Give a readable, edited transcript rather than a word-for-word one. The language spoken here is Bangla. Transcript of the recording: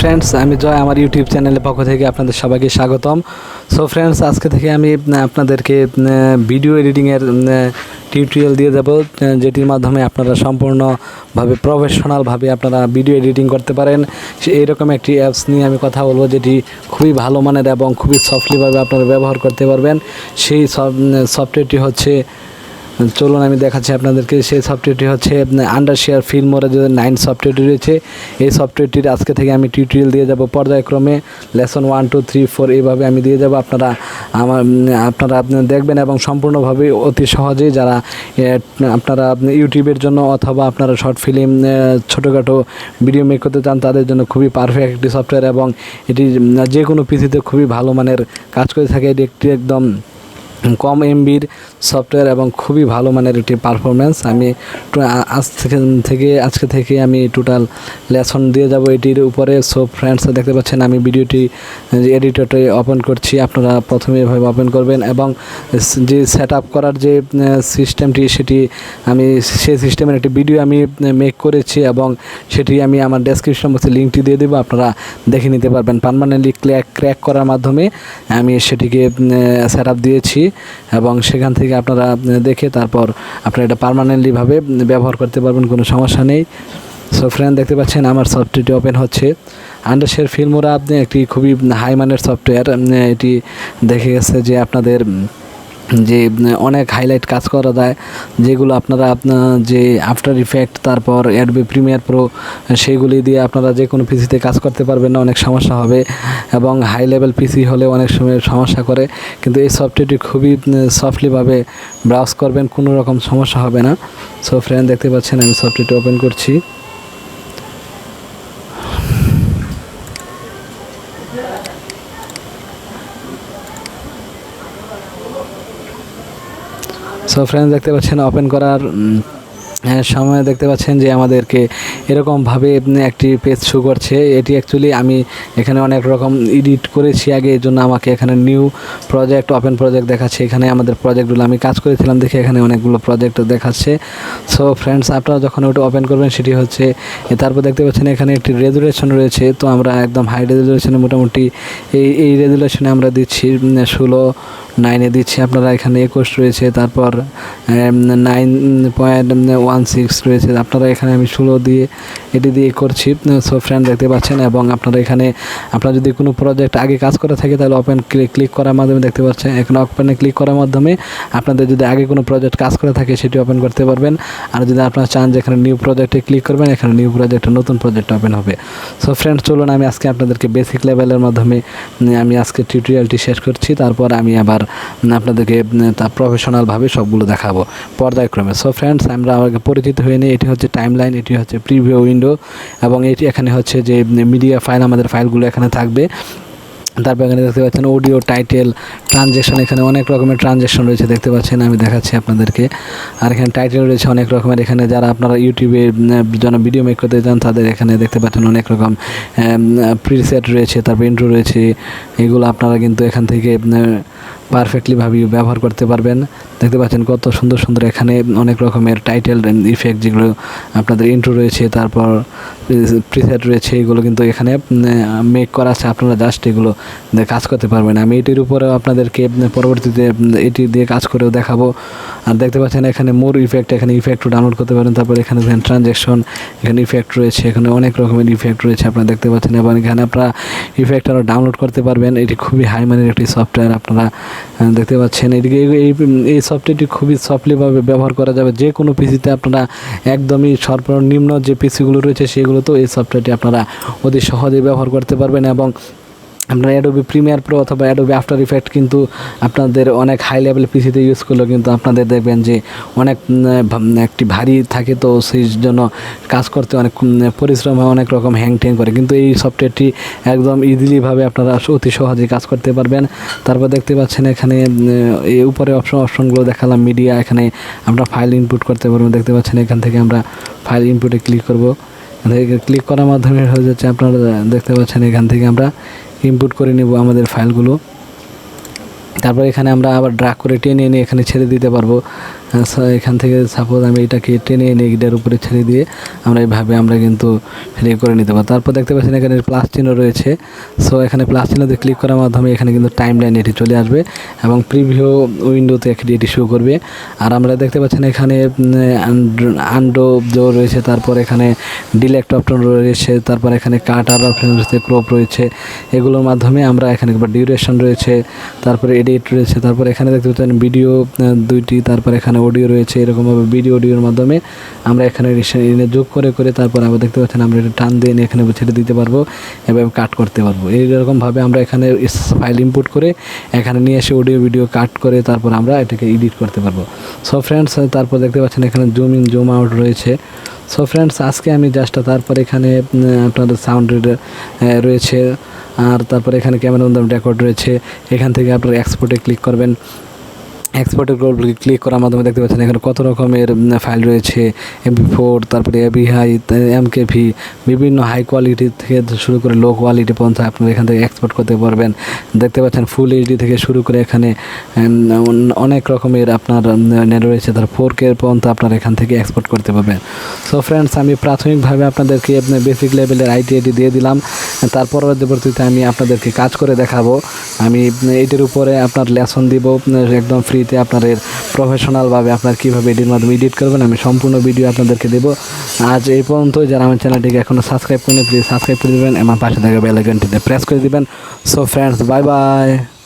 ফ্রেন্ডস, আমি জয় আমার ইউটিউব চ্যানেলের পক্ষ থেকে আপনাদের সবাইকে স্বাগতম। সো ফ্রেন্ডস, আজকে থেকে আমি আপনাদেরকে ভিডিও এডিটিংয়ের টিউটোরিয়াল দিয়ে যাব, যেটির মাধ্যমে আপনারা সম্পূর্ণভাবে প্রফেশনালভাবে আপনারা ভিডিও এডিটিং করতে পারেন। এইরকম একটি অ্যাপস নিয়ে আমি কথা বলবো, যেটি খুবই ভালো মানের এবং খুবই সফটলিভাবে আপনারা ব্যবহার করতে পারবেন। সেই সফটওয়্যারটি হচ্ছে, চলুন আমি দেখাচ্ছি আপনাদেরকে। সেই সফটওয়্যারটি হচ্ছে Wondershare ফিল্মোরা যে 9 সফটওয়্যারটি রয়েছে, এই সফটওয়্যারটির আজকে থেকে আমি টিউটোরিয়াল দিয়ে যাব পর্যায়ক্রমে। লেসন 1, 2, 3, 4 এইভাবে আমি দিয়ে যাব। আপনারা দেখবেন এবং সম্পূর্ণভাবে অতি সহজেই যারা আপনারা ইউটিউবের জন্য অথবা আপনারা শর্ট ফিল্ম ছোটোখাটো ভিডিও মেক করতে চান, তাদের জন্য খুবই পারফেক্ট একটি সফটওয়্যার এবং এটি যে কোনো পিসিতে খুবই ভালো মানের কাজ করে থাকে। এটি একটি একদম কম এমবির সফটওয়্যার এবং খুবই ভালো মানের একটি পারফরমেন্স। আমি আজকে থেকে আমি টোটাল লেসন দিয়ে যাব এটির উপরে। সো ফ্রেন্ডস, দেখতে পাচ্ছেন আমি ভিডিওটি এডিটরটি ওপেন করছি। আপনারা প্রথমে এভাবে ওপেন করবেন এবং যে সেট আপ করার যে সিস্টেমটি, সেটি আমি সেই সিস্টেমের একটি ভিডিও আমি মেক করেছি এবং সেটি আমি আমার ডেসক্রিপশন বক্সে লিঙ্কটি দিয়ে দেবো, আপনারা দেখে নিতে পারবেন। পার্মানেন্টলি ক্র্যাক করার মাধ্যমে আমি সেটিকে সেট আপ দিয়েছি এবং সেখান থেকে আপনারা দেখে তারপর আপনারা এটা পার্মানেন্টলিভাবে ব্যবহার করতে পারবেন, কোনো সমস্যা নেই। সো ফ্রেন্ড, দেখতে পাচ্ছেন আমার সফটওয়্যারটি ওপেন হচ্ছে। Wondershare ফিল্মোরা আপনি একটি খুবই হাই মানের সফটওয়্যার। এটি দেখে গেছে যে আপনাদের যে অনেক হাইলাইট কাজ করা যায়, যেগুলো আপনারা যে আফটার ইফেক্ট, তারপর অ্যাডোবি প্রিমিয়ার প্রো, সেইগুলি দিয়ে আপনারা যে কোনো পিসিতে কাজ করতে পারবেন না, অনেক সমস্যা হবে এবং হাই লেভেল পিসি হলে অনেক সময় সমস্যা করে। কিন্তু এই সফটওয়্যারটি খুবই সফটলিভাবে ব্রাউজ করবেন, কোনো রকম সমস্যা হবে না। সো ফ্রেন্ড, দেখতে পাচ্ছেন আমি সফটওয়্যারটি ওপেন করছি। সো ফ্রেন্ডস, দেখতে পাচ্ছেন ওপেন করার সময় দেখতে পাচ্ছেন যে আমাদেরকে এরকমভাবে একটি পেজ শো করছে। এটি অ্যাকচুয়ালি আমি এখানে অনেক রকম এডিট করেছি আগে, এই জন্য আমাকে এখানে নিউ প্রজেক্ট, ওপেন প্রজেক্ট দেখাচ্ছে। এখানে আমাদের প্রজেক্টগুলো আমি কাজ করেছিলাম দেখে এখানে অনেকগুলো প্রজেক্ট দেখাচ্ছে। সো ফ্রেন্ডস, আপনারা যখন ওটা ওপেন করবেন সেটি হচ্ছে, তারপর দেখতে পাচ্ছেন এখানে একটি রেজুলেশন রয়েছে। তো আমরা একদম হাই রেজুলেশনে মোটামুটি এই রেজুলেশনে আমরা দিচ্ছি 16:9 দিচ্ছি। আপনারা এখানে 21 রয়েছে, তারপর 9.16 রয়েছে। আপনারা এখানে আমি 16 দিয়ে এটি দিয়ে করছি। সো ফ্রেন্ড, দেখতে পাচ্ছেন এবং আপনারা এখানে আপনারা যদি কোনো প্রজেক্ট আগে কাজ করে থাকে তাহলে ওপেন ক্লিক করার মাধ্যমে দেখতে পাচ্ছেন, এখানে ওপেনে ক্লিক করার মাধ্যমে আপনাদের যদি আগে কোনো প্রজেক্ট কাজ করে থাকে সেটি ওপেন করতে পারবেন। আর যদি আপনারা চান যে এখানে নিউ প্রজেক্টে ক্লিক করবেন, এখানে নিউ প্রজেক্টে নতুন প্রজেক্ট ওপেন হবে। সো ফ্রেন্ডস, চলুন আমি আজকে আপনাদেরকে বেসিক লেভেলের মাধ্যমে আমি আজকে টিউটোরিয়ালটি শেষ করছি। তারপর আমি আবার আপনাদেরকে তা প্রফেশনালভাবে সবগুলো দেখাবো পর্যায়ক্রমে। সো ফ্রেন্ডস, আমরা আমাকে পরিচিত হয়ে নিই। এটি হচ্ছে টাইমলাইন, এটি হচ্ছে প্রিভিউ উইন্ডো এবং এটি এখানে হচ্ছে যে মিডিয়া ফাইল, আমাদের ফাইলগুলো এখানে থাকবে। তারপর এখানে দেখতে পাচ্ছেন অডিও, টাইটেল, ট্রানজ্যাকশন, এখানে অনেক রকমের ট্রানজ্যাকশন রয়েছে দেখতে পাচ্ছেন, আমি দেখাচ্ছি আপনাদেরকে। আর এখানে টাইটেল রয়েছে অনেক রকমের। এখানে যারা আপনারা ইউটিউবে জন্য ভিডিও মেক করতে চান তাদের এখানে দেখতে পাচ্ছেন অনেক রকম প্রিসেট রয়েছে, তারপর ইন্ট্রো রয়েছে। এগুলো আপনারা কিন্তু এখান থেকে পারফেক্টলিভাবে ব্যবহার করতে পারবেন। দেখতে পাচ্ছেন কত সুন্দর সুন্দর এখানে অনেক রকমের টাইটেল ইফেক্ট, যেগুলো আপনাদের ইন্ট্রো রয়েছে, তারপর প্রিসেট রয়েছে, এগুলো কিন্তু এখানে মেক করা আছে। আপনারা জাস্ট এগুলো কাজ করতে পারবেন। আমি এটির উপরেও আপনাদেরকে পরবর্তীতে এটি দিয়ে কাজ করেও দেখাবো। আর দেখতে পাচ্ছেন এখানে মোর ইফেক্ট, এখানে ইফেক্টও ডাউনলোড করতে পারেন। তারপর এখানে দেখেন ট্রানজ্যাকশন, এখানে ইফেক্ট রয়েছে, এখানে অনেক রকমের ইফেক্ট রয়েছে আপনারা দেখতে পাচ্ছেন এবং এখানে আপনারা ইফেক্ট আরও ডাউনলোড করতে পারবেন। এটি খুবই হাই মানের একটি সফটওয়্যার, আপনারা দেখতে পাচ্ছেন। এদিকে এই সফটওয়্যারটি খুবই সফটলিভাবে ব্যবহার করা যাবে যে কোনো পিসিতে। আপনারা একদমই সর্বনিম্ন যে পিসিগুলো রয়েছে সেগুলোতেও এই সফটওয়্যারটি আপনারা অতি সহজেই ব্যবহার করতে পারবেন এবং আপনারা অ্যাডোবি প্রিমিয়ার প্রো অথবা অ্যাডোবি আফটার ইফেক্ট কিন্তু আপনাদের অনেক হাই লেভেল পিসিতে ইউজ করলেও কিন্তু আপনাদের দেখবেন যে অনেক একটি ভারী থাকে, তো সেই জন্য কাজ করতে অনেক পরিশ্রম হয়, অনেক রকম হ্যাং ট্যাং করে। কিন্তু এই সফটওয়্যারটি একদম ইজিলিভাবে আপনারা অতি সহজেই কাজ করতে পারবেন। তারপর দেখতে পাচ্ছেন এখানে এই উপরে অপশনগুলো দেখালাম। মিডিয়া, এখানে আমরা ফাইল ইনপুট করতে পারবো। দেখতে পাচ্ছেন এখান থেকে আমরা ফাইল ইনপুটে ক্লিক করব। ক্লিক করার মাধ্যমে হয়ে যাচ্ছে, আপনারা দেখতে পাচ্ছেন এখান থেকে আমরা ইনপুট করে নেব আমাদের ফাইলগুলো। তারপর এখানে আমরা আবার ড্র্যাগ করে টেনে এনে এখানে ছেড়ে দিতে পারবো। এখান থেকে সাপোজ আমি এটাকে টেনে এনে এটার উপরে ছেড়ে দিয়ে আমরা এইভাবে আমরা কিন্তু করে নিতে পারবো। তারপর দেখতে পাচ্ছেন এখানে প্লাস চিহ্ন রয়েছে। সো এখানে প্লাস চিহ্নতে ক্লিক করার মাধ্যমে এখানে কিন্তু টাইম লাইন এটি চলে আসবে এবং প্রিভিউ উইন্ডোতে এটি শো করবে। আর আমরা দেখতে পাচ্ছেন এখানে আন্ডো রয়েছে, তারপর এখানে ডিলেক্ট অপশন রয়েছে, তারপর এখানে কাটার অপশন রয়েছে, ক্রপ রয়েছে। এগুলোর মাধ্যমে আমরা এখানে ডিউরেশন রয়েছে, তারপরে এডিট রয়েছে, তারপর এখানে দেখতে পাচ্ছেন ভিডিও দুইটি, তারপর এখানে অডিও রয়েছে। এরকমভাবে ভিডিও অডিওর মাধ্যমে আমরা এখানে যোগ করে তারপর আবার দেখতে পাচ্ছেন আমরা এটা টান দিয়ে এখানে ছেড়ে দিতে পারবো এবং কাট করতে পারবো। এইরকমভাবে আমরা এখানে ফাইল ইনপুট করে এখানে নিয়ে এসে অডিও ভিডিও কাট করে তারপর আমরা এটাকে এডিট করতে পারবো। সো ফ্রেন্ডস, তারপর দেখতে পাচ্ছেন এখানে জুম ইন জুম আউট রয়েছে। সো ফ্রেন্ডস, আজকে আমি জাস্ট তারপর এখানে আপনাদের সাউন্ড রয়েছে, আর তারপরে এখানে ক্যামেরা রেকর্ড রয়েছে। এখান থেকে আপনারা এক্সপোর্টে ক্লিক করবেন। এক্সপোর্টের ক্লিক করার মাধ্যমে দেখতে পাচ্ছেন এখানে কত রকমের ফাইল রয়েছে, MP4, তারপরে AVI, MKV, বিভিন্ন হাই কোয়ালিটি থেকে শুরু করে লো কোয়ালিটি পর্যন্ত আপনারা এখান থেকে এক্সপোর্ট করতে পারবেন। দেখতে পাচ্ছেন ফুল HD থেকে শুরু করে এখানে অনেক রকমের আপনার রয়েছে, তার 4K পর্যন্ত আপনারা এখান থেকে এক্সপোর্ট করতে পারবেন। সো ফ্রেন্ডস, আমি প্রাথমিকভাবে আপনাদেরকে বেসিক লেভেলের আইটি দিয়ে দিলাম। তার পরবর্তীতে আমি আপনাদেরকে কাজ করে দেখাবো। আমি এটির উপরে আপনার লেসন দিব একদম ফ্রিতে, আপনাদের প্রফেশনালভাবে আপনার কীভাবে এডিটের মাধ্যমে এডিট করবেন আমি সম্পূর্ণ ভিডিও আপনাদেরকে দেবো। আজ এই পর্যন্ত। যারা আমার চ্যানেলটিকে এখনও সাবস্ক্রাইব করেন প্লিজ সাবস্ক্রাইব করে দেবেন এবং পাশে থাকা বেল আইকনটিতে প্রেস করে দেবেন। So friends, bye bye.